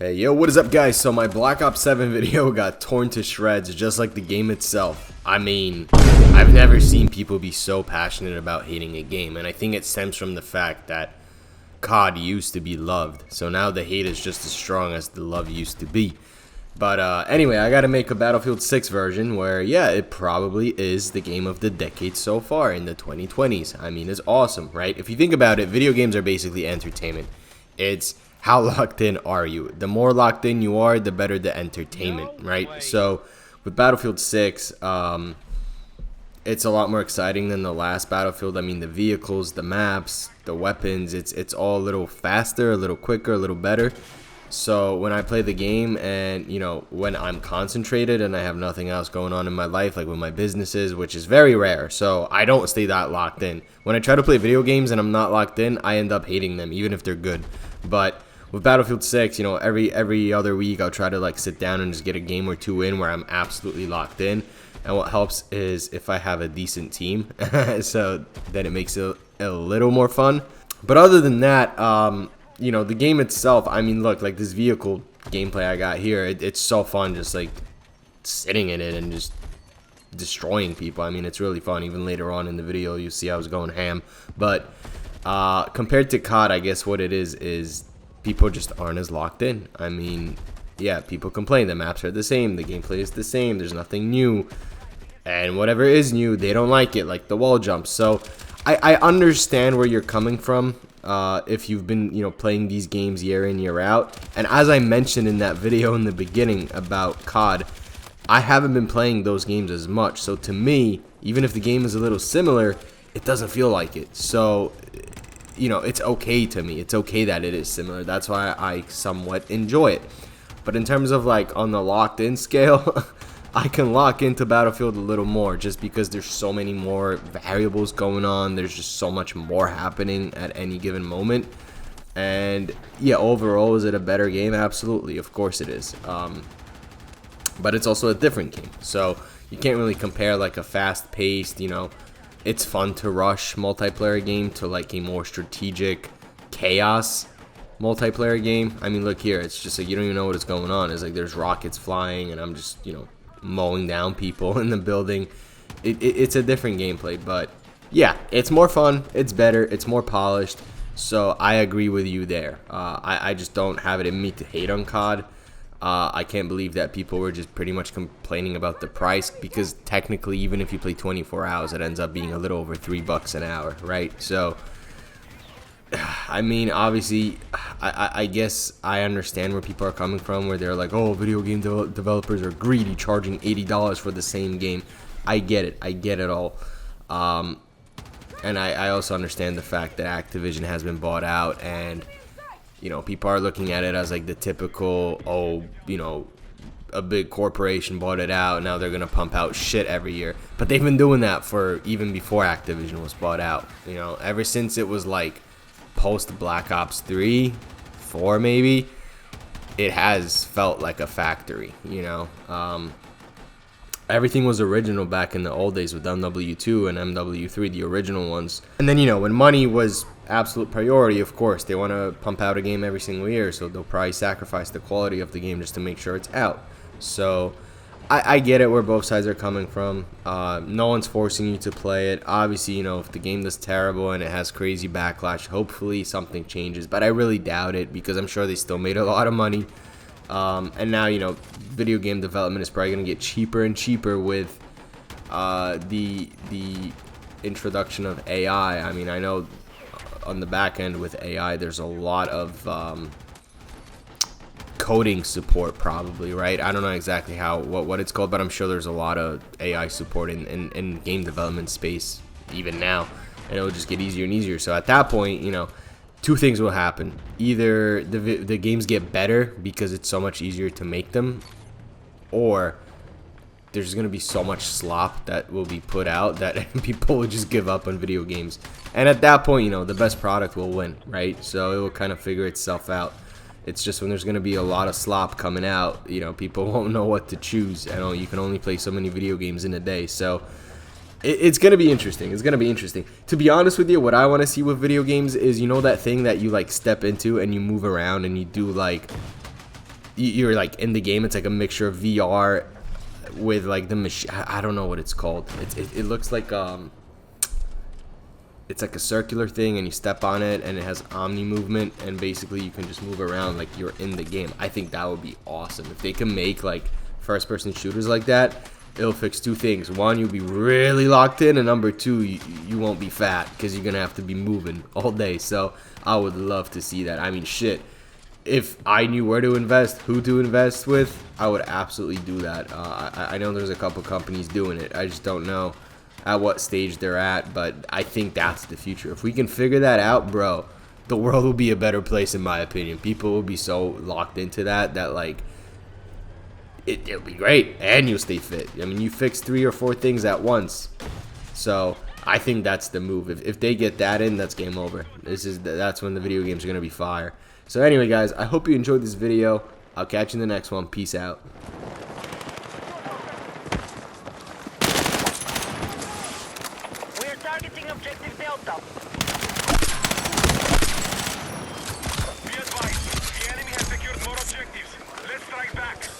Hey yo, what is up guys? So my Black Ops 7 video got torn to shreds just like the game itself. I mean, I've never seen people be so passionate about hating a game, and I think it stems from the fact that COD used to be loved, so now the hate is just as strong as the love used to be. But anyway, I gotta make a Battlefield 6 version where, yeah, it probably is the game of the decade so far in the 2020s. I mean, it's awesome, right? If you think about it, video games are basically entertainment. It's how locked in are you? The more locked in you are, the better the entertainment, right? So with Battlefield 6, it's a lot more exciting than the last Battlefield. I mean, the vehicles, the maps, the weapons, it's all a little faster, a little quicker, a little better. So when I play the game and, you know, when I'm concentrated and I have nothing else going on in my life, like with my businesses, which is very rare, so I don't stay that locked in. When I try to play video games and I'm not locked in, I end up hating them, even if they're good. But with Battlefield 6, you know, every other week I'll try to like sit down and just get a game or two in where I'm absolutely locked in. And what helps is if I have a decent team, so then it makes it a little more fun. But other than that, you know, the game itself, I mean, look, like this vehicle gameplay I got here, it's so fun just like sitting in it and just destroying people. I mean, it's really fun. Even later on in the video, you see I was going ham. But compared to COD, I guess what it is people just aren't as locked in. I mean, yeah, people complain the maps are the same, the gameplay is the same, there's nothing new, and whatever is new, they don't like it, like the wall jumps. So I understand where you're coming from if you've been, you know, playing these games year in, year out. And as I mentioned in that video in the beginning about COD, I haven't been playing those games as much. So to me, even if the game is a little similar, it doesn't feel like it. So, you know, it's okay to me. It's okay that it is similar. That's why I somewhat enjoy it. But in terms of like on the locked in scale, I can lock into Battlefield a little more just because there's so many more variables going on. There's just so much more happening at any given moment. And yeah, overall, is it a better game? Absolutely. Of course it is. But it's also a different game. So you can't really compare like a fast-paced, you know, it's fun to rush multiplayer game to like a more strategic chaos multiplayer game. I mean, look here, it's just like you don't even know what is going on. It's like there's rockets flying and I'm just, you know, mowing down people in the building. It's a different gameplay, but yeah, it's more fun, it's better, it's more polished. So I agree with you there. I just don't have it in me to hate on COD. I can't believe that people were just pretty much complaining about the price, because technically even if you play 24 hours it ends up being a little over $3 an hour, right? So I mean, obviously I guess I understand where people are coming from, where they're like, oh, video game developers are greedy charging $80 for the same game. I get it all. And I also understand the fact that Activision has been bought out, and you know, people are looking at it as like the typical, oh, you know, a big corporation bought it out, now they're gonna pump out shit every year. But they've been doing that for even before Activision was bought out. You know, ever since it was like post Black Ops 3, 4 maybe, it has felt like a factory, you know. Everything was original back in the old days with MW2 and MW3, the original ones. And then, you know, when money was absolute priority, of course, they want to pump out a game every single year, so they'll probably sacrifice the quality of the game just to make sure it's out. So I get it where both sides are coming from. No one's forcing you to play it. Obviously, you know, if the game does terrible and it has crazy backlash, hopefully something changes. But I really doubt it, because I'm sure they still made a lot of money. And now, you know, video game development is probably going to get cheaper and cheaper with the introduction of AI. I mean, I know on the back end with AI, there's a lot of coding support probably, right? I don't know exactly what it's called, but I'm sure there's a lot of AI support in game development space even now, and it'll just get easier and easier. So at that point, you know, two things will happen. Either the games get better because it's so much easier to make them, or there's going to be so much slop that will be put out that people will just give up on video games. And at that point, you know, the best product will win, right? So it will kind of figure itself out. It's just when there's going to be a lot of slop coming out, you know, people won't know what to choose. I know you can only play so many video games in a day. So it's going to be interesting. It's going to be interesting. To be honest with you, what I want to see with video games is, you know, that thing that you like step into and you move around and you do like you're like in the game. It's like a mixture of VR with like the machine. I don't know what it's called. It looks like it's like a circular thing, and you step on it, and it has omni movement, and basically you can just move around like you're in the game. I think that would be awesome if they can make like first person shooters like that. It'll fix two things: one, you'll be really locked in, and number two, you won't be fat because you're gonna have to be moving all day. So I would love to see that. I mean, shit, if I knew where to invest, who to invest with, I would absolutely do that. I know there's a couple companies doing it. I just don't know at what stage they're at, but I think that's the future. If we can figure that out, bro, the world will be a better place in my opinion. People will be so locked into that like it'll be great, and you'll stay fit. I mean, you fix 3 or 4 things at once. So I think that's the move. If they get that in, that's game over. That's when the video games are gonna be fire. So anyway, guys, I hope you enjoyed this video. I'll catch you in the next one. Peace out. We're targeting objective Delta.